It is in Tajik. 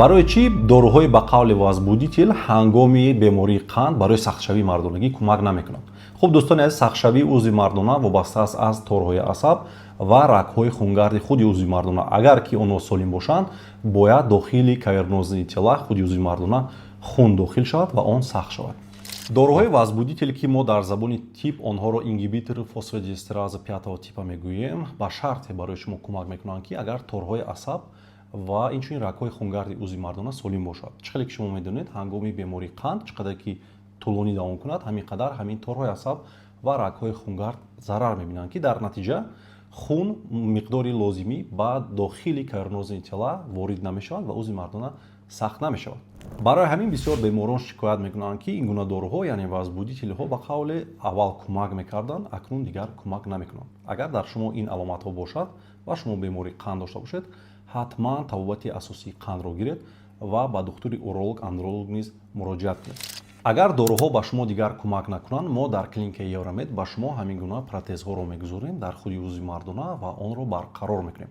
барои чӣ доруҳои ба қавли вазбудитил ҳангоми бемории қанд барои сахтшавии мардонагӣ кӯмак намекунанд? хуб дӯстони азиз, сахтшавии узви мардона вобаста аст аз торҳои асаб ва рагҳои хунгарди худи узви мардона. агар ки онҳо солим бошанд, бояд дохили кавернозии тела худи узви мардона хун дохил шавад ва он сахт шавад. доруҳои вазбудитил ки мо дар забони тиб онҳоро ингибитори фосфодиэстераза 5 типа мегӯем, ба шарте барои шумо кӯмак мекунанд ки агар торҳои асаб ва инчунин рагҳои хунгарди узви мардона солим бошад. чӣ хеле ки шумо медонед, ҳангоми бемории қанд чӣ қадар ки тӯлонӣ давом кунад, ҳамин қадар ҳамин торҳои асаб ва рагҳои хунгард зарар мебинанд, ки дар натиҷа хун миқдори лозимӣ ба дохили кавернозии тела ворид намешавад ва узви мардона сахт намешавад. барои ҳамин бисёр беморон шикоят мекунанд ки ин гуна доруҳо, яъне вазбудитилҳо ба қавле аввал кӯмак мекарданд, акнун дигар кӯмак намекунанд. агар дар шумо ин аломатҳо бошад ва шумо бемории қанд дошта бошед, ҳатман табобати асосии қандро гиред ва ба духтури уролог, андролог низ муроҷиат кунед. агар доруҳо ба шумо дигар кӯмак накунанд, мо дар клиникаи Евромед ба шумо ҳамин гуна протезҳоро мегузорем дар худи узви мардона ва онро барқарор мекунем.